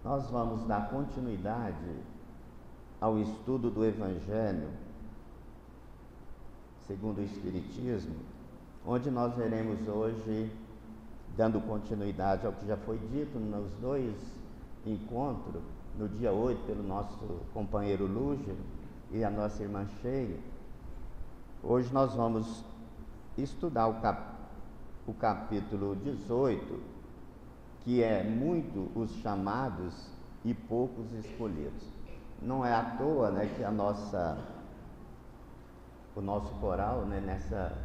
Nós vamos dar continuidade ao estudo do Evangelho segundo o Espiritismo, onde nós veremos hoje, dando continuidade ao que já foi dito nos dois encontros, no dia 8 pelo nosso companheiro Lúgio e a nossa irmã Sheila. Hoje nós vamos estudar o capítulo 18, que é muito os chamados e poucos escolhidos. Não é à toa, que o nosso coral, nessa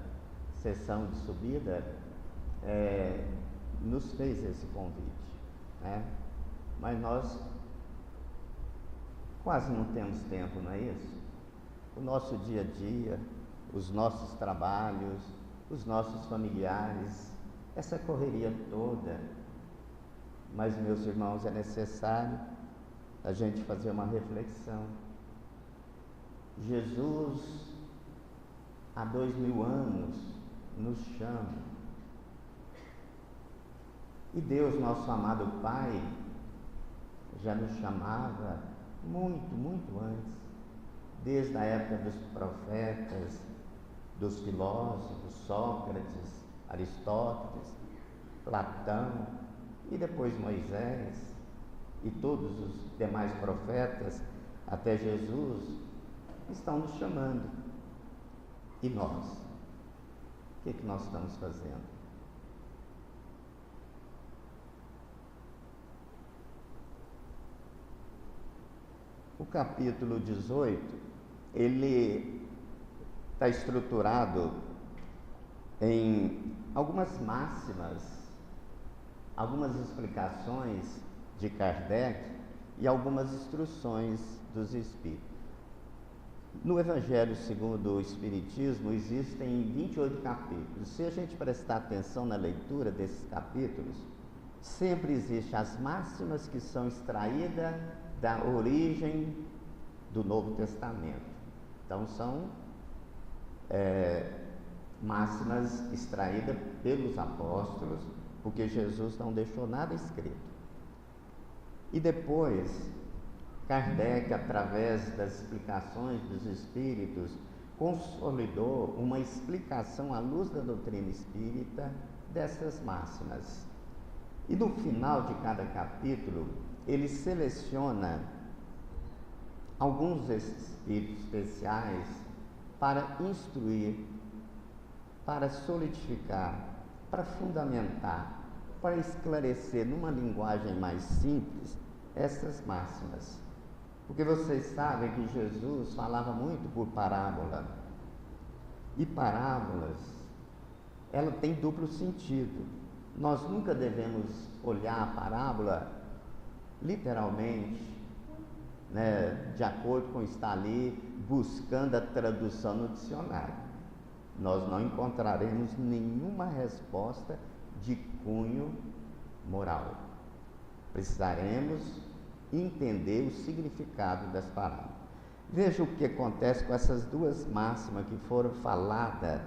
sessão de subida, nos fez esse convite, Mas nós quase não temos tempo, não é isso? O nosso dia a dia, os nossos trabalhos, os nossos familiares, essa correria toda. Mas, meus irmãos, é necessário a gente fazer uma reflexão. Jesus, há 2000 anos, nos chama. E Deus, nosso amado Pai, já nos chamava muito, muito antes, desde a época dos profetas, dos filósofos, Sócrates, Aristóteles, Platão, e depois Moisés, e todos os demais profetas, até Jesus, estão nos chamando. E nós? O que nós estamos fazendo? O capítulo 18, ele está estruturado em algumas máximas, algumas explicações de Kardec e algumas instruções dos Espíritos. No Evangelho segundo o Espiritismo existem 28 capítulos. Se a gente prestar atenção na leitura desses capítulos, sempre existem as máximas que são extraídas da origem do Novo Testamento. Então são máximas extraídas pelos apóstolos, porque Jesus não deixou nada escrito. E depois, Kardec, através das explicações dos Espíritos, consolidou uma explicação à luz da doutrina espírita dessas máximas. E no final de cada capítulo, ele seleciona alguns espíritos especiais para instruir, para solidificar, para fundamentar, para esclarecer numa linguagem mais simples essas máximas. Porque vocês sabem que Jesus falava muito por parábola. E parábolas, ela tem duplo sentido. Nós nunca devemos olhar a parábola literalmente, de acordo com o que está ali, buscando a tradução no dicionário. Nós não encontraremos nenhuma resposta de cunho moral. Precisaremos entender o significado das palavras. Veja o que acontece com essas duas máximas que foram faladas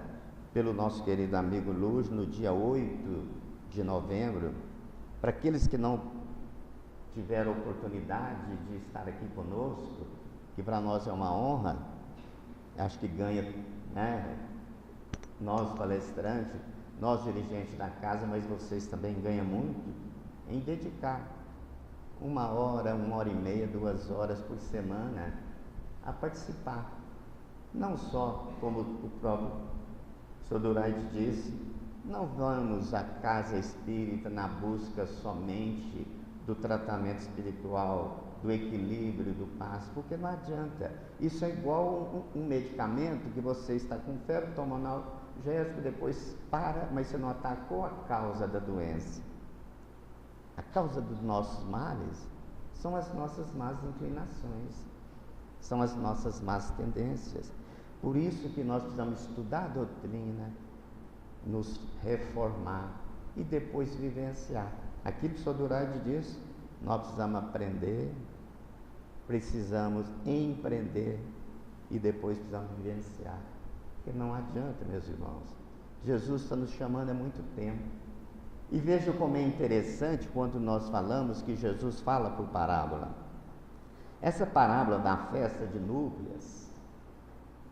pelo nosso querido amigo Luz no dia 8 de novembro. Para aqueles que não tiveram oportunidade de estar aqui conosco, que para nós é uma honra, acho que ganha, nós palestrantes, nós dirigentes da casa, mas vocês também ganham muito em dedicar 1 hora, 1h30, 2 horas por semana a participar. Não só, como o próprio Sr. Durante disse, não vamos à casa espírita na busca somente do tratamento espiritual, do equilíbrio, do passe, porque não adianta. Isso é igual um medicamento que você está com febre, toma analgésico, depois para, mas você não atacou a causa da doença. A causa dos nossos males são as nossas más inclinações, são as nossas más tendências. Por isso que nós precisamos estudar a doutrina, nos reformar e depois vivenciar. Aquilo que o Sr. Durade disse, nós precisamos aprender, precisamos empreender e depois precisamos vivenciar. Porque não adianta, meus irmãos. Jesus está nos chamando há muito tempo. E veja como é interessante quando nós falamos que Jesus fala por parábola. Essa parábola da festa de núpcias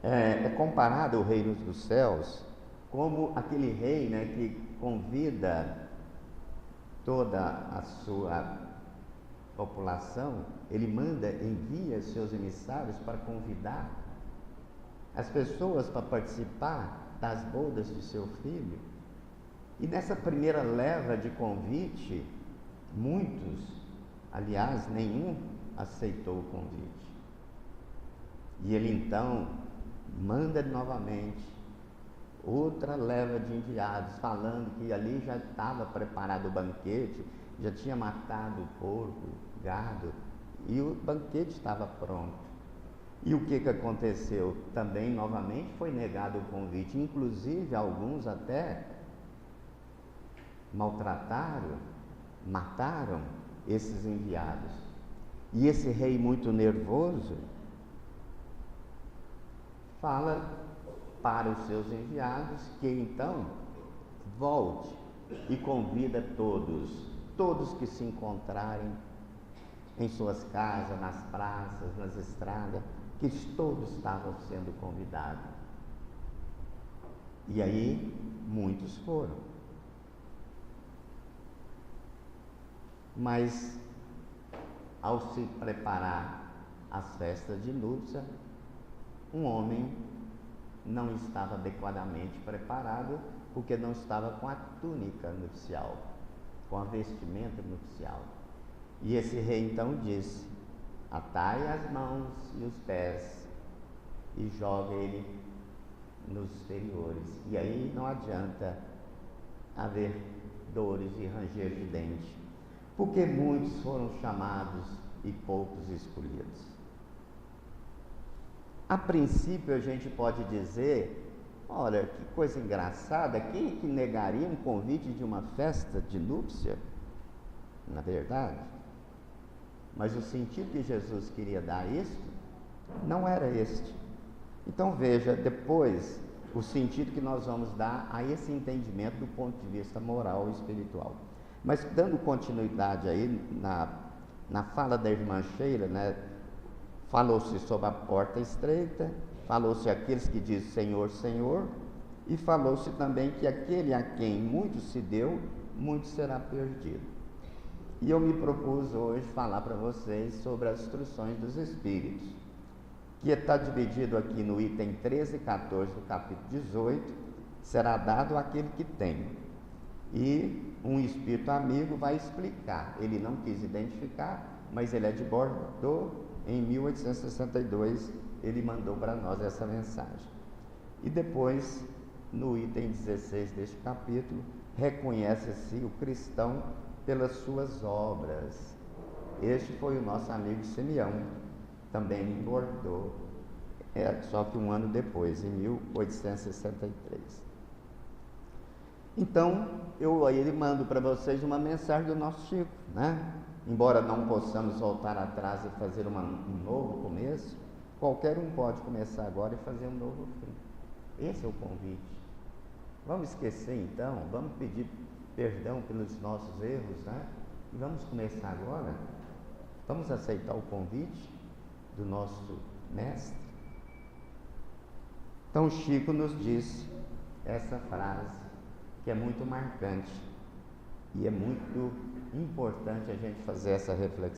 é comparada ao reino dos céus como aquele rei, né, que convida toda a sua população, ele envia seus emissários para convidar as pessoas para participar das bodas de seu filho. E nessa primeira leva de convite, muitos, aliás, nenhum aceitou o convite. E ele então manda novamente outra leva de enviados, falando que ali já estava preparado o banquete, já tinha matado o porco, gado, e o banquete estava pronto. E o que aconteceu? Também novamente foi negado o convite, inclusive alguns até maltrataram, mataram esses enviados. E esse rei muito nervoso fala para os seus enviados que então volte e convida todos que se encontrarem em suas casas, nas praças, nas estradas, que todos estavam sendo convidados. E aí muitos foram. Mas ao se preparar as festas de núpcia, um homem não estava adequadamente preparado, porque não estava com a túnica nupcial, com a vestimenta nupcial. E esse rei então disse: atai as mãos e os pés e joga ele nos exteriores. E aí não adianta haver dores e ranger de dente, porque muitos foram chamados e poucos escolhidos. A princípio a gente pode dizer: olha, que coisa engraçada, quem é que negaria um convite de uma festa de núpcia? Na verdade, mas o sentido que Jesus queria dar a isto não era este. Então veja, depois, o sentido que nós vamos dar a esse entendimento do ponto de vista moral e espiritual. Mas dando continuidade aí na fala da irmã Sheila, né, falou-se sobre a porta estreita, falou-se aqueles que dizem Senhor, Senhor, e falou-se também que aquele a quem muito se deu, muito será perdido. E eu me propus hoje falar para vocês sobre as instruções dos Espíritos, que está dividido aqui no item 13 e 14 do capítulo 18, será dado àquele que tem. E um Espírito amigo vai explicar, ele não quis identificar, mas ele é de Bordeaux, em 1862, ele mandou para nós essa mensagem. E depois, no item 16 deste capítulo, reconhece-se o cristão pelas suas obras. Este foi o nosso amigo Simeão, também em Bordeaux, só que um ano depois, em 1863. Então, eu aí mando para vocês uma mensagem do nosso Chico, né? Embora não possamos voltar atrás e fazer um novo começo, qualquer um pode começar agora e fazer um novo fim. Esse é o convite. Vamos esquecer então, vamos pedir perdão pelos nossos erros, né? E vamos começar agora. Vamos aceitar o convite do nosso mestre. Então Chico nos disse essa frase que é muito marcante e é muito importante a gente fazer essa reflexão.